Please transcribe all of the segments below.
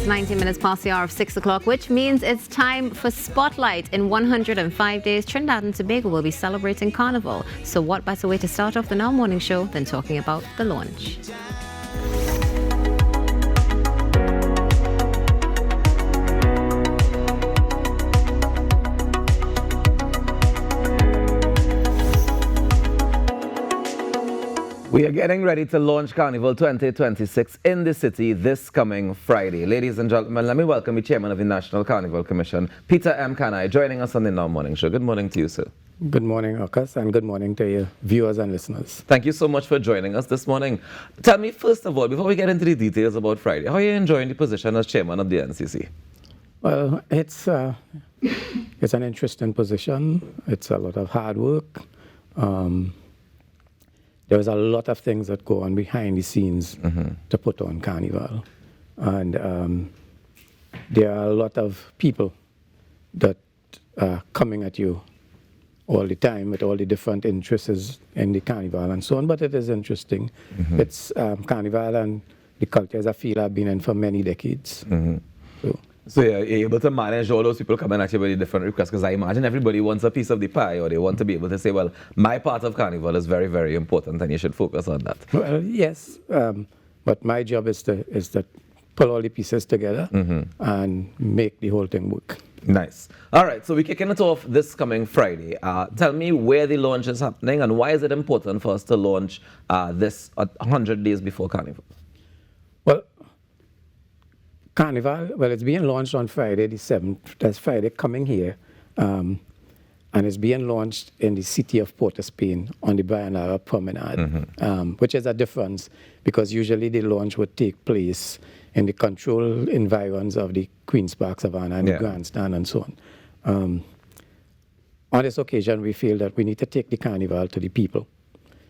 90 minutes past the hour of 6 o'clock, which means it's time for Spotlight. In 105 days, Trinidad and Tobago will be celebrating Carnival. So what better way to start off the Now Morning Show than talking about the launch? We are getting ready to launch Carnival 2026 in the city this coming Friday. Ladies and gentlemen, let me welcome the Chairman of the National Carnival Commission, Peter M. Kanhai, joining us on the Now Morning Show. Good morning to you, sir. Good morning, Okas, and good morning to your viewers and listeners. Thank you so much for joining us this morning. Tell me, first of all, before we get into the details about Friday, how are you enjoying the position as Chairman of the NCC? Well, it's an interesting position. It's a lot of hard work. There's a lot of things that go on behind the scenes to put on Carnival. And there are a lot of people that are coming at you all the time with all the different interests in the Carnival and so on. But it is interesting. It's Carnival and the cultures I feel I've been in for many decades. So you're able to manage all those people coming at you with the different requests, because I imagine everybody wants a piece of the pie, or they want to be able to say, well, my part of Carnival is very, very important and you should focus on that. Well, yes, but my job is to pull all the pieces together and make the whole thing work. Nice. All right, so we're kicking it off this coming Friday. Tell me where the launch is happening and why is it important for us to launch this 100 days before Carnival? Well, Carnival, it's being launched on Friday the 7th. That's Friday coming here. And it's being launched in the city of Port of Spain on the Bayanara Promenade, which is a difference because usually the launch would take place in the controlled environs of the Queen's Park Savannah and the Grandstand and so on. On this occasion, we feel that we need to take the Carnival to the people.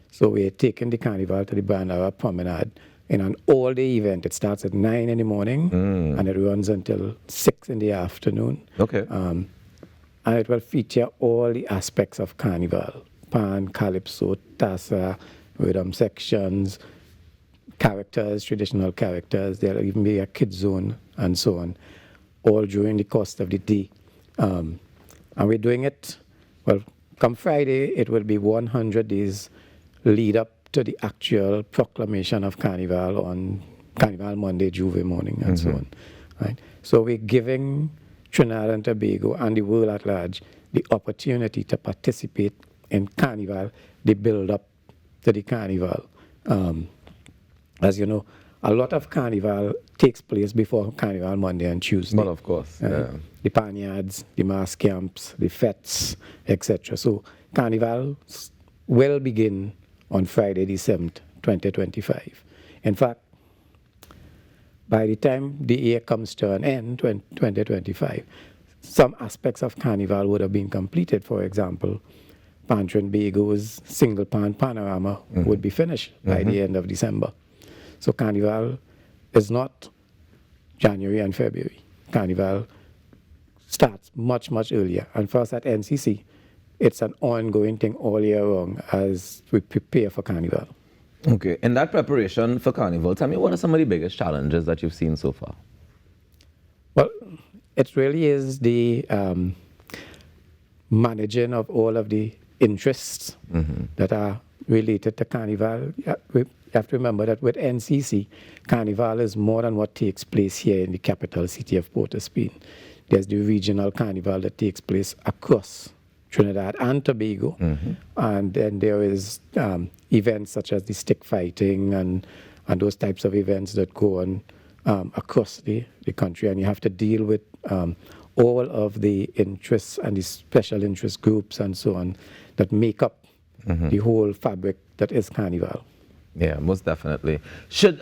So we're taking the Carnival to the Bayanara Promenade in an all-day event. It starts at 9 in the morning and it runs until 6 in the afternoon. Okay. And it will feature all the aspects of Carnival: pan, calypso, tassa, rhythm sections, characters, traditional characters. There'll even be a kids zone and so on, all during the course of the day. And we're doing it, well, come Friday, it will be 100 days lead up to the actual proclamation of Carnival on Carnival Monday, Juve morning, and so on. Right? So we're giving Trinidad and Tobago and the world at large the opportunity to participate in Carnival, the build-up to the Carnival. As you know, a lot of Carnival takes place before Carnival Monday and Tuesday. Well, of course. The panyards, the mass camps, the fetes, etc. So Carnival will begin on Friday the 7th, 2025. In fact, by the time the year comes to an end, 2025, some aspects of Carnival would have been completed. For example, Pan Trinbago's single pan panorama would be finished by the end of December. So Carnival is not January and February. Carnival starts much, much earlier. And for us at NCC, it's an ongoing thing all year long as we prepare for Carnival. Okay, in that preparation for Carnival, tell me what are some of the biggest challenges that you've seen so far? Well, it really is the managing of all of the interests that are related to Carnival. You have to remember that with NCC, Carnival is more than what takes place here in the capital city of Port of Spain. There's the regional Carnival that takes place across Trinidad and Tobago, and then there is events such as the stick fighting and those types of events that go on across the country, and you have to deal with all of the interests and the special interest groups and so on that make up the whole fabric that is Carnival. Yeah, most definitely.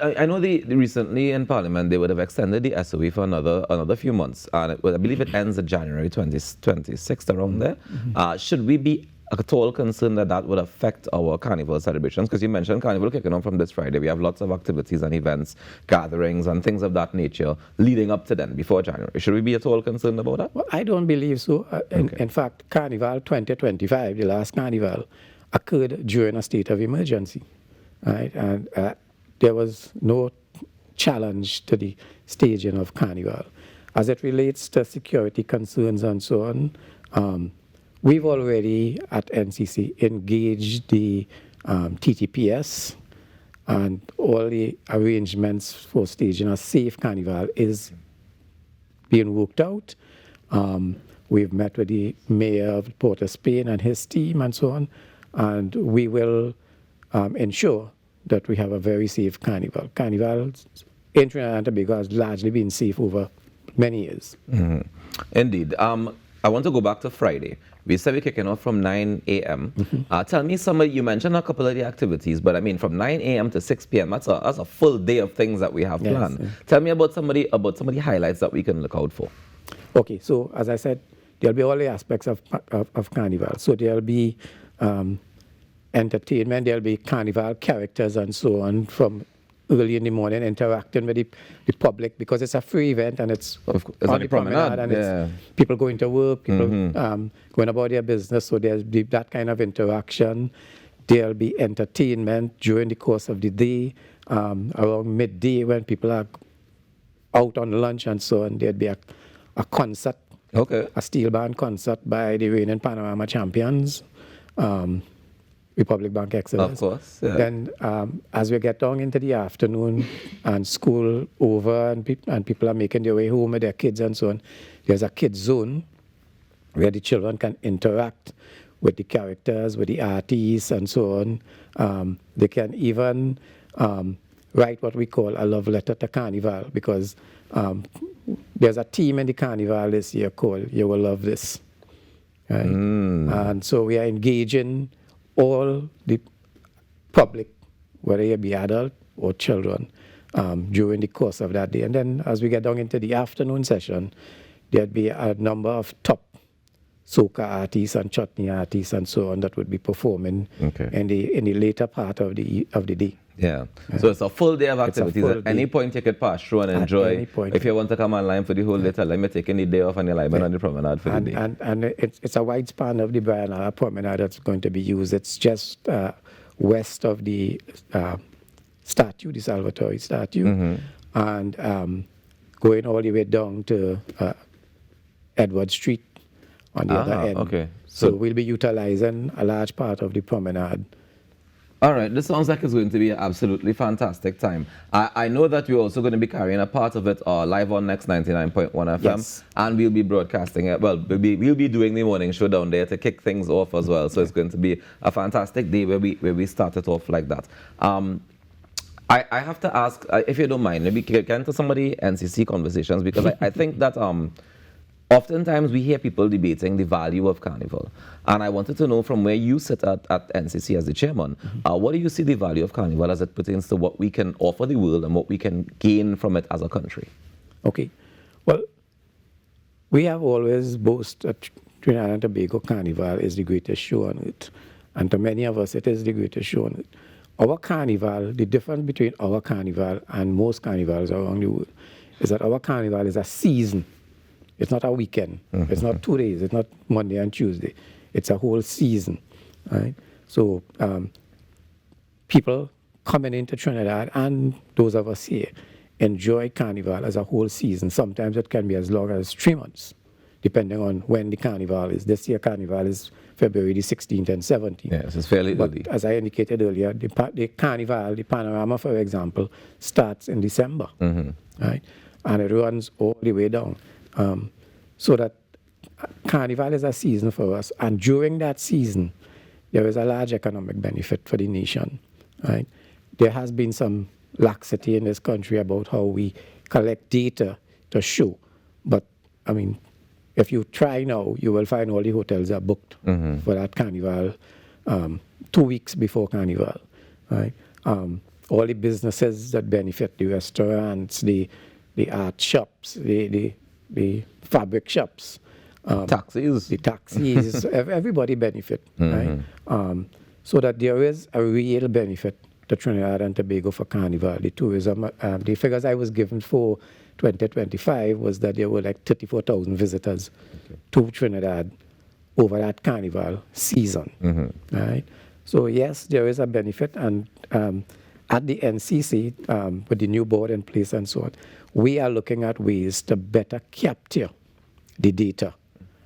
I know recently in Parliament they would have extended the SOE for another few months, and I believe it ends at January 26th around there. Should we be at all concerned that would affect our Carnival celebrations? Because you mentioned Carnival kicking off from this Friday. We have lots of activities and events, gatherings, and things of that nature leading up to then, before January. Should we be at all concerned about that? Well, I don't believe so. In fact, Carnival 2025, the last Carnival, occurred during a state of emergency. Right? And there was no challenge to the staging of Carnival. As it relates to security concerns and so on, we've already at NCC engaged the TTPS, and all the arrangements for staging a safe Carnival is being worked out. We've met with the mayor of Port of Spain and his team and so on, and we will ensure that we have a very safe Carnival. Carnival in Trinidad and Tobago has largely been safe over many years. Indeed. I want to go back to Friday. We said we're kicking off from 9 a.m. Tell me you mentioned a couple of the activities, but I mean from 9 a.m. to 6 p.m., that's a full day of things that we have planned. Yes. Tell me about some of the highlights that we can look out for. Okay, so as I said, there'll be all the aspects of Carnival. So there'll be entertainment, there'll be Carnival characters and so on from early in the morning, interacting with the public, because it's a free event and it's on the promenade, and it's people going to work, people going about their business, so there'll be that kind of interaction. There'll be entertainment during the course of the day, around midday when people are out on lunch and so on. There'll be a concert, a steel band concert by the reigning Panorama champions, Republic Bank Excellence. Of course. Yeah. Then as we get down into the afternoon and school over and people are making their way home with their kids and so on, there's a kids zone where the children can interact with the characters, with the artists and so on. They can even write what we call a love letter to Carnival, because there's a theme in the Carnival this year called You Will Love This. Right? And so we are engaging all the public, whether it be adult or children, during the course of that day. And then as we get down into the afternoon session, there'd be a number of top soca artists and chutney artists and so on that would be performing in the later part of the day. Yeah. So it's a full day of activities. At any point you could pass through and enjoy. If you want to come online for the whole day, let me take any day off and you're live on the promenade for the day. And it's a wide span of the Brianna promenade that's going to be used. It's just west of the statue, the Salvatore statue, and going all the way down to Edward Street on the other end. Okay. So we'll be utilizing a large part of the promenade. All right, this sounds like it's going to be an absolutely fantastic time. I know that we're also going to be carrying a part of it live on Next 99.1 FM, and we'll be broadcasting it. Well, we'll be doing the morning show down there to kick things off as well. So it's going to be a fantastic day where we start it off like that. I have to ask, if you don't mind, maybe get into some of the NCC conversations, because I think that oftentimes we hear people debating the value of Carnival. And I wanted to know, from where you sit at NCC as the chairman, what do you see the value of Carnival as it pertains to what we can offer the world and what we can gain from it as a country? Okay. Well, we have always boasted that Trinidad and Tobago Carnival is the greatest show on earth. And to many of us, it is the greatest show on earth. Our Carnival, the difference between our Carnival and most carnivals around the world is that our Carnival is a season. It's not a weekend. It's not 2 days. It's not Monday and Tuesday. It's a whole season, right? So people coming into Trinidad and those of us here enjoy Carnival as a whole season. Sometimes it can be as long as 3 months, depending on when the Carnival is. This year Carnival is February the 16th and 17th. Yes, it's fairly early. As I indicated earlier, the Carnival, the Panorama, for example, starts in December, right? And it runs all the way down. So that Carnival is a season for us, and during that season, there is a large economic benefit for the nation, right? There has been some laxity in this country about how we collect data to show, but I mean, if you try now, you will find all the hotels are booked for that Carnival 2 weeks before Carnival, right? All the businesses that benefit, the restaurants, the art shops, the fabric shops, taxis, everybody benefit, right? So that there is a real benefit to Trinidad and Tobago for Carnival. The tourism, the figures I was given for 2025 was that there were like 34,000 visitors to Trinidad over that Carnival season, right? So yes, there is a benefit, and at the NCC, with the new board in place and so on, we are looking at ways to better capture the data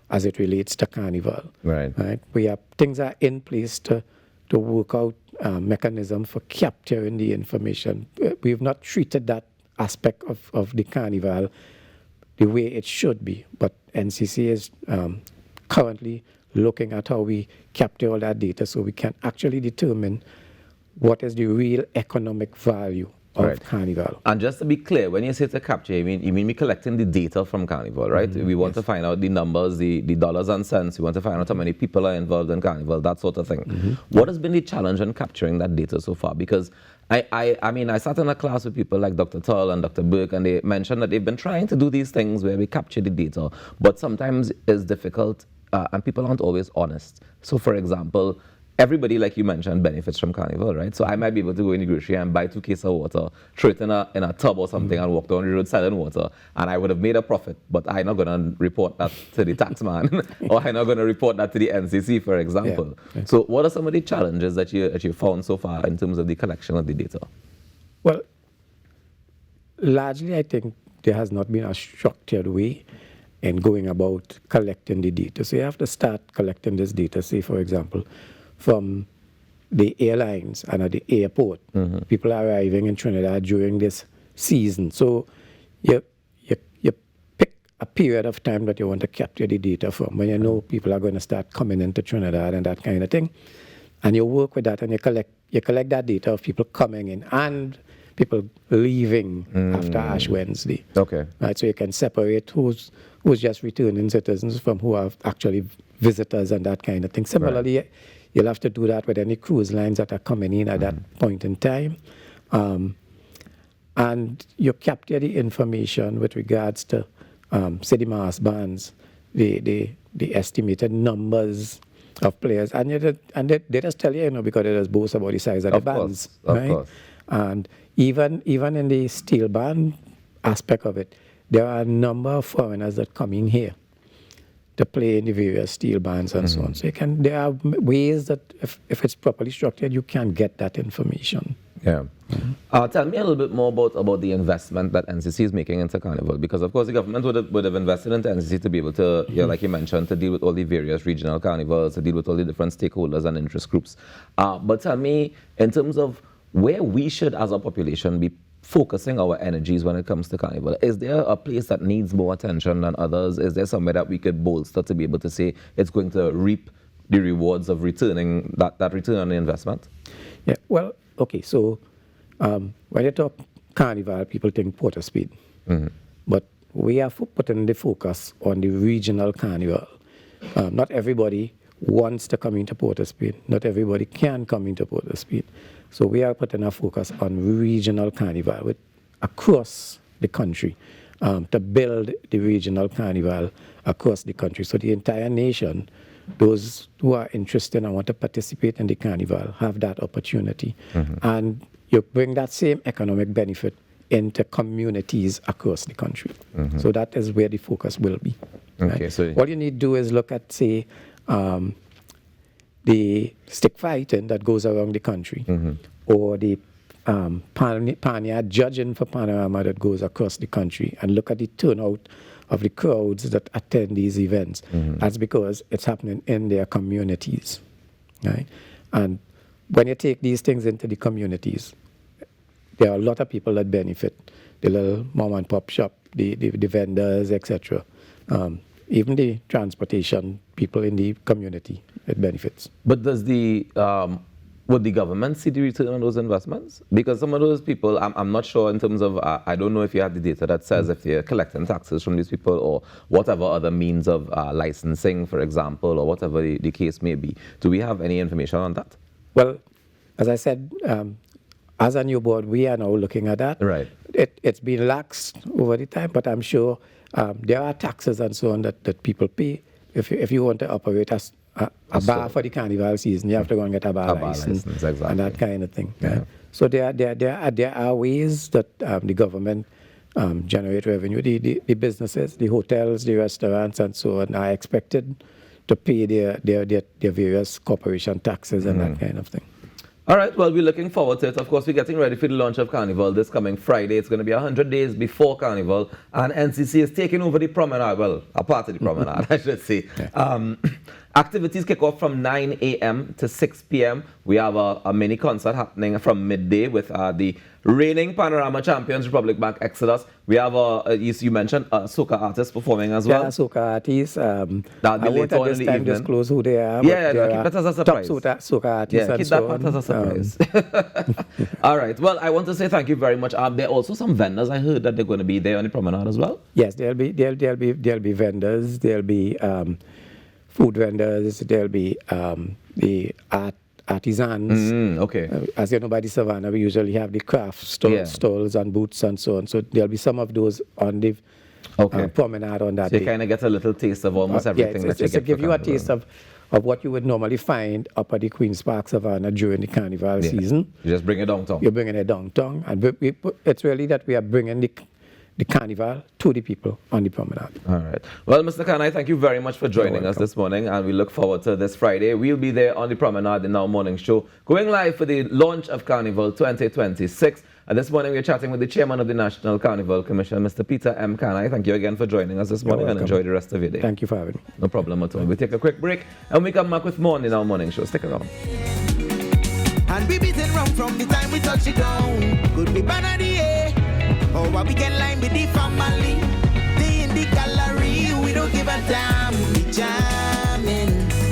as it relates to Carnival. Right. We have things are in place to work out mechanism for capturing the information. We've not treated that aspect of the Carnival the way it should be, but NCC is currently looking at how we capture all that data so we can actually determine what is the real economic value of Carnival. And just to be clear, when you say to capture, you mean me collecting the data from Carnival, right? We want to find out the numbers, the dollars and cents. We want to find out how many people are involved in Carnival, that sort of thing. What has been the challenge in capturing that data so far? Because I mean, I sat in a class with people like Dr. Tull and Dr. Burke, and they mentioned that they've been trying to do these things where we capture the data, but sometimes it's difficult, and people aren't always honest. So, for example, everybody, like you mentioned, benefits from Carnival, right? So I might be able to go in the grocery and buy 2 cases of water, throw it in a tub or something, and walk down the road selling water, and I would have made a profit, but I'm not going to report that to the tax man, or I'm not going to report that to the NCC, for example. Yeah. So what are some of the challenges that you found so far in terms of the collection of the data? Well, largely I think there has not been a structured way in going about collecting the data. So you have to start collecting this data, say, for example, from the airlines and at the airport. People are arriving in Trinidad during this season. So you pick a period of time that you want to capture the data from, when you know people are going to start coming into Trinidad and that kind of thing. And you work with that and you collect that data of people coming in and people leaving after Ash Wednesday. Okay. Right, so you can separate who's just returning citizens from who are actually visitors and that kind of thing. Similarly, you'll have to do that with any cruise lines that are coming in at that point in time. And you capture the information with regards to, say, the mass bands, the estimated numbers of players. And they just tell you, because they just boast about the size of the bands. Of course. And even in the steel band aspect of it, there are a number of foreigners that come in here to play in the various steel bands and so on. So there are ways that if it's properly structured, you can get that information. Yeah. Tell me a little bit more about the investment that NCC is making into Carnival, because of course the government would have invested into NCC to be able to, like you mentioned, to deal with all the various regional carnivals, to deal with all the different stakeholders and interest groups. But tell me, in terms of where we should, as a population, be focusing our energies when it comes to Carnival. Is there a place that needs more attention than others? Is there somewhere that we could bolster to be able to say it's going to reap the rewards of returning that return on the investment? Yeah, well, okay, so when you talk Carnival, people think Port of Spain. But we are putting the focus on the regional Carnival. Not everybody wants to come into Port of Spain. Not everybody can come into Port of Spain. So we are putting our focus on regional Carnival across the country, to build the regional Carnival across the country. So the entire nation, those who are interested and want to participate in the Carnival, have that opportunity. And you bring that same economic benefit into communities across the country. So that is where the focus will be. Okay, right? so all you need to do is look at, say, the stick fighting that goes around the country, or the Panya judging for Panorama that goes across the country, and look at the turnout of the crowds that attend these events. That's because it's happening in their communities, right? And when you take these things into the communities, there are a lot of people that benefit. The little mom and pop shop, the vendors, etc. Even the transportation people in the community, it benefits. But does would the government see the return on those investments? Because some of those people, I'm not sure in terms of, I don't know if you have the data that says if they're collecting taxes from these people or whatever other means of licensing, for example, or whatever the case may be. Do we have any information on that? Well, as I said, as a new board, we are now looking at that. Right. It's been laxed over the time, but I'm sure there are taxes and so on that people pay. If you want to operate as a bar for the carnival season, you have to go and get a bar license, exactly. And that kind of thing. Yeah. Right? So there are ways that the government generate revenue. The businesses, the hotels, the restaurants, and so on are expected to pay their various corporation taxes and that kind of thing. All right, well, we're looking forward to it. Of course, we're getting ready for the launch of Carnival this coming Friday. It's going to be 100 days before Carnival, and NCC is taking over the promenade, well, a part of the promenade, I should say. Yeah. Activities kick off from 9 a.m. to 6 p.m. We have a mini concert happening from midday with the reigning Panorama champions, Republic Bank Exodus. We have, you mentioned, a soca artist performing as well. Yeah, soca artists. That'll be I won't later at on this in the time evening. disclose who they are. Yeah, but no, they keep are that as a surprise. Top soca artists Yeah, and keep so that part as a surprise. All right. Well, I want to say thank you very much. There are also some vendors. I heard that they're going to be there on the promenade as well. Yes, there'll be vendors. There'll be food vendors. There'll be the artisans. Okay. As you know, by the Savannah, we usually have the craft stalls and booths and so on. So there'll be some of those on the promenade on that So you day. kind of get a little taste of almost everything that you It's get to give for you a Carnival. taste of what you would normally find up at the Queen's Park Savannah during the Carnival season. You just bring it downtown. You're bringing it downtown. And it's really that we are bringing the Carnival to the people on the promenade. All right. Well, Mr. Kanhai, thank you very much for joining us this morning, and we look forward to this Friday. We'll be there on the promenade in our morning show, going live for the launch of Carnival 2026. And this morning we're chatting with the chairman of the National Carnival Commission, Mr. Peter M. Kanhai. Thank you again for joining us this morning, and enjoy the rest of your day. Thank you for having me. No problem at all. We'll take a quick break, and we come back with more in our morning show. Stick around. And we beating rum from the time we touch it down. Could be banana the air. Or what we can line with the family.